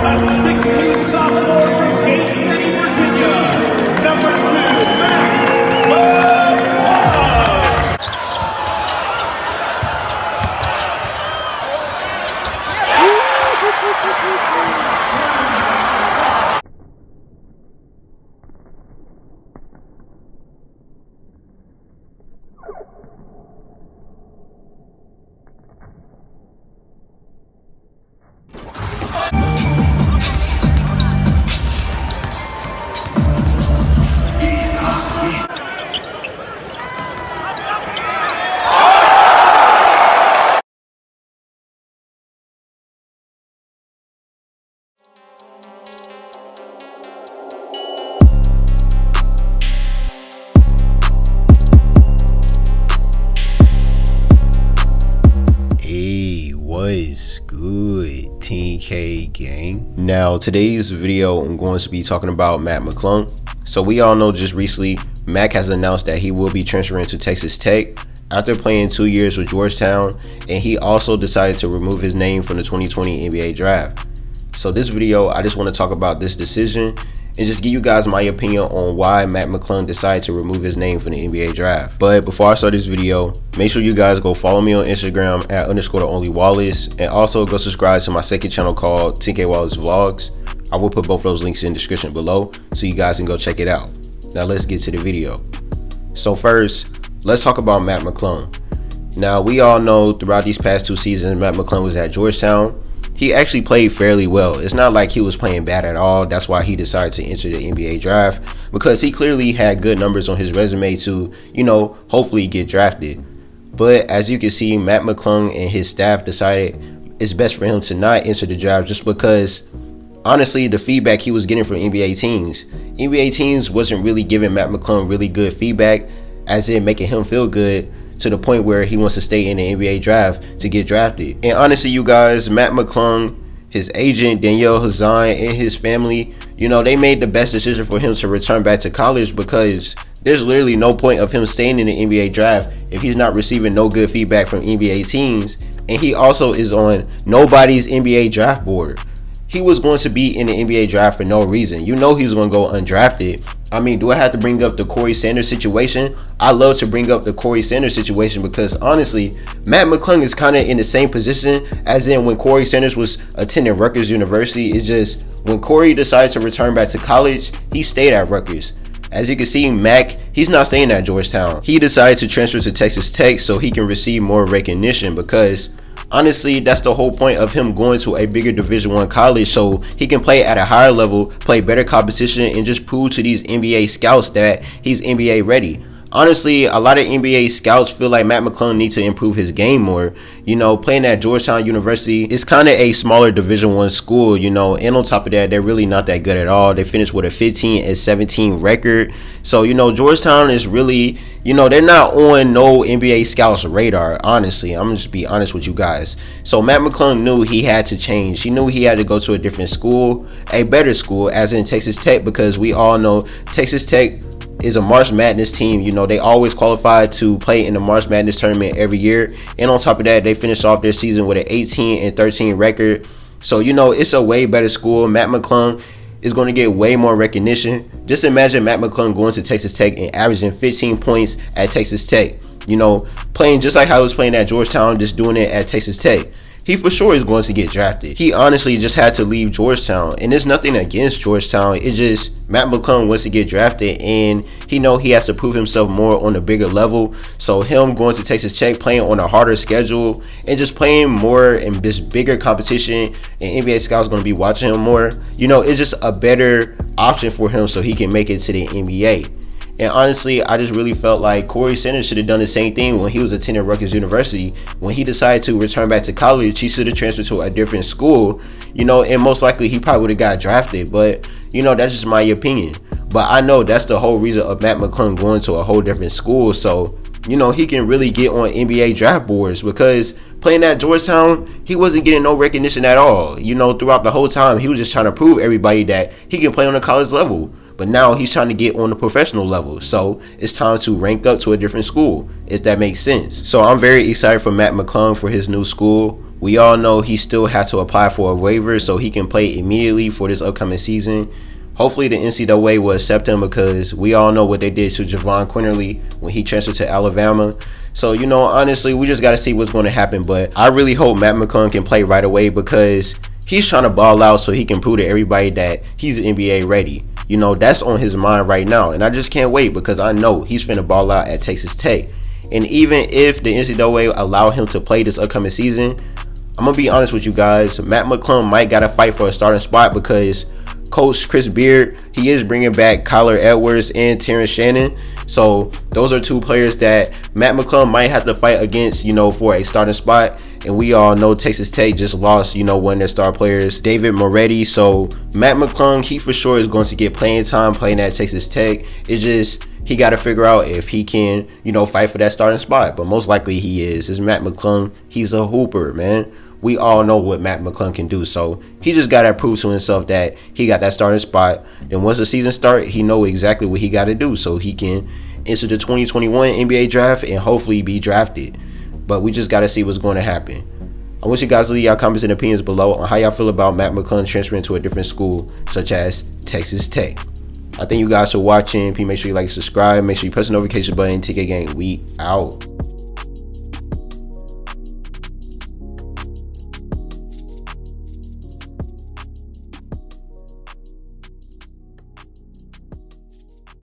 A 6'2" sophomore from Gate City, Virginia, number 2, McClung. What's good, 10K gang? Now today's video I'm going to be talking about Mac McClung. So we all know just recently Mac has announced that he will be transferring to Texas Tech after playing 2 years with Georgetown, and he also decided to remove his name from the 2020 NBA draft. So this video I just want to talk about this decision and just give you guys my opinion on why Mac McClung decided to remove his name from the NBA draft. But before I start this video, make sure you guys go follow me on Instagram at _theonlywallace, and also go subscribe to my second channel called 10K Wallace Vlogs. I will put both those links in the description below so you guys can go check it out. Now let's get to the video. So first, let's talk about Mac McClung. Now we all know throughout these past 2 seasons Mac McClung was at Georgetown. He actually played fairly well. It's not like he was playing bad at all. That's why he decided to enter the NBA draft, because he clearly had good numbers on his resume to, hopefully get drafted. But as you can see, Mac McClung and his staff decided it's best for him to not enter the draft, just because honestly the feedback he was getting from NBA teams wasn't really giving Mac McClung really good feedback, as in making him feel good to the point where he wants to stay in the NBA draft to get drafted. And honestly, you guys, Mac McClung, his agent Danielle Hazan, and his family, they made the best decision for him to return back to college, because there's literally no point of him staying in the NBA draft if he's not receiving no good feedback from NBA teams. And he also is on nobody's NBA draft board. He was going to be in the NBA draft for no reason. He was going to go undrafted. I mean, do I have to bring up the Corey Sanders situation? I love to bring up the Corey Sanders situation, because honestly, Mac McClung is kind of in the same position as in when Corey Sanders was attending Rutgers University. It's just when Corey decided to return back to college, he stayed at Rutgers. As you can see, Mac, he's not staying at Georgetown. He decided to transfer to Texas Tech so he can receive more recognition, because honestly, that's the whole point of him going to a bigger Division I college, so he can play at a higher level, play better competition, and just prove to these NBA scouts that he's NBA ready. Honestly, a lot of NBA scouts feel like Mac McClung needs to improve his game more. Playing at Georgetown University is kind of a smaller Division I school, and on top of that, they're really not that good at all. They finished with a 15-17 record. So, Georgetown is really, they're not on no NBA scouts radar, honestly. I'm just be honest with you guys. So Mac McClung knew he had to change. He knew he had to go to a different school, a better school, as in Texas Tech, because we all know Texas Tech is a March Madness team. They always qualify to play in the March Madness tournament every year, and on top of that, they finished off their season with an 18-13 record. So it's a way better school. Mac McClung is going to get way more recognition. Just imagine Mac McClung going to Texas Tech and averaging 15 points at Texas Tech, playing just like how he was playing at Georgetown, just doing it at Texas Tech. He for sure is going to get drafted. He honestly just had to leave Georgetown, and there's nothing against Georgetown. It's just Mac McClung wants to get drafted, and he has to prove himself more on a bigger level. So him going to Texas Tech, playing on a harder schedule, and just playing more in this bigger competition, and NBA scouts going to be watching him more. It's just a better option for him so he can make it to the NBA. And honestly, I just really felt like Corey Sanders should have done the same thing when he was attending Rutgers University. When he decided to return back to college, he should have transferred to a different school, and most likely he probably would have got drafted. But, that's just my opinion. But I know that's the whole reason of Mac McClung going to a whole different school, so, he can really get on NBA draft boards, because playing at Georgetown, he wasn't getting no recognition at all. Throughout the whole time, he was just trying to prove everybody that he can play on a college level. but now he's trying to get on the professional level. So it's time to rank up to a different school, if that makes sense. So I'm very excited for Matt McClung for his new school. We all know he still has to apply for a waiver so he can play immediately for this upcoming season. Hopefully the NCAA will accept him, because we all know what they did to Javon Quinterly when he transferred to Alabama. So, you know, honestly, we just got to see what's going to happen. But I really hope Matt McClung can play right away, because he's trying to ball out so he can prove to everybody that he's NBA ready. You know, that's on his mind right now. And I just can't wait, because I know he's finna ball out at Texas Tech. And even if the NCAA allow him to play this upcoming season, I'm going to be honest with you guys, Matt McClung might got to fight for a starting spot, because Coach Chris Beard, he is bringing back Kyler Edwards and Terrence Shannon. So those are two players that Matt McClung might have to fight against, you know, for a starting spot. And we all know Texas Tech just lost, you know, one of their star players, David Moretti. So Matt McClung, he for sure is going to get playing time playing at Texas Tech. It's just he got to figure out if he can, you know, fight for that starting spot. But most likely he is. It's Matt McClung. He's a hooper, man. We all know what Matt McClung can do. So he just got to prove to himself that he got that starting spot. Then once the season starts, he know exactly what he got to do so he can enter the 2021 NBA draft and hopefully be drafted. But we just got to see what's going to happen. I want you guys to leave your comments and opinions below on how y'all feel about Matt McClung transferring to a different school such as Texas Tech. I thank you guys for watching. Please make sure you like, subscribe, make sure you press the notification button. TK Gang, we out.